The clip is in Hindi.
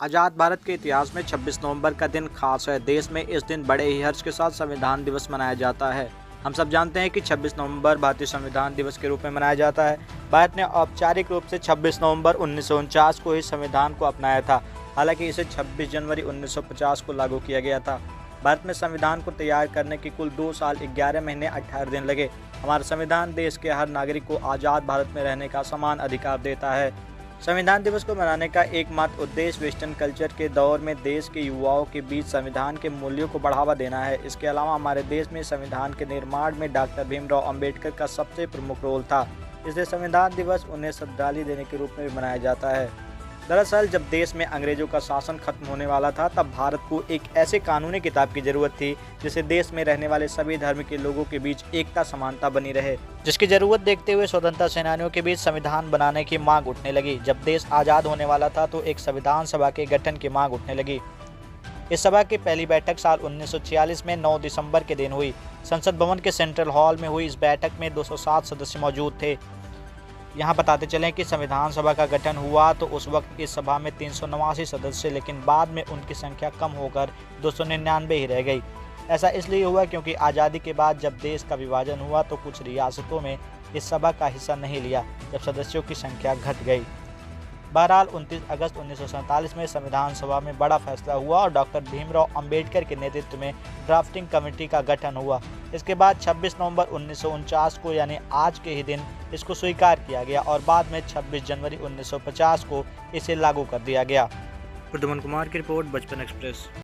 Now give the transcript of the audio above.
आज़ाद भारत के इतिहास में 26 नवंबर का दिन खास है। देश में इस दिन बड़े ही हर्ष के साथ संविधान दिवस मनाया जाता है। हम सब जानते हैं कि 26 नवंबर भारतीय संविधान दिवस के रूप में मनाया जाता है। भारत ने औपचारिक रूप से 26 नवंबर 1949 को ही संविधान को अपनाया था। हालांकि इसे 26 जनवरी 1950 को लागू किया गया था। भारत में संविधान को तैयार करने की कुल 2 साल 11 महीने 18 दिन लगे। हमारा संविधान देश के हर नागरिक को आज़ाद भारत में रहने का समान अधिकार देता है। संविधान दिवस को मनाने का एकमात्र उद्देश्य वेस्टर्न कल्चर के दौर में देश के युवाओं के बीच संविधान के मूल्यों को बढ़ावा देना है। इसके अलावा हमारे देश में संविधान के निर्माण में डॉक्टर भीमराव अंबेडकर का सबसे प्रमुख रोल था। इसलिए संविधान दिवस उन्हें श्रद्धांजलि देने के रूप में भी मनाया जाता है। दरअसल जब देश में अंग्रेजों का शासन खत्म होने वाला था, तब भारत को एक ऐसे कानूनी किताब की जरूरत थी जिससे देश में रहने वाले सभी धर्म के लोगों के बीच एकता समानता बनी रहे। जिसकी जरूरत देखते हुए स्वतंत्रता सेनानियों के बीच संविधान बनाने की मांग उठने लगी। जब देश आज़ाद होने वाला था तो एक संविधान सभा के गठन की मांग उठने लगी। इस सभा की पहली बैठक साल 1946 में 9 दिसंबर के दिन हुई। संसद भवन के सेंट्रल हॉल में हुई इस बैठक में 207 सदस्य मौजूद थे। यहाँ बताते चलें कि संविधान सभा का गठन हुआ तो उस वक्त इस सभा में 389 सदस्य, लेकिन बाद में उनकी संख्या कम होकर 299 ही रह गई। ऐसा इसलिए हुआ क्योंकि आज़ादी के बाद जब देश का विभाजन हुआ तो कुछ रियासतों में इस सभा का हिस्सा नहीं लिया, जब सदस्यों की संख्या घट गई। बहरहाल 29 अगस्त 1947 में संविधान सभा में बड़ा फैसला हुआ और डॉक्टर भीमराव अंबेडकर के नेतृत्व में ड्राफ्टिंग कमेटी का गठन हुआ। इसके बाद 26 नवंबर 1949 को यानी आज के ही दिन इसको स्वीकार किया गया और बाद में 26 जनवरी 1950 को इसे लागू कर दिया गया। प्रद्युमन कुमार की रिपोर्ट, बचपन एक्सप्रेस।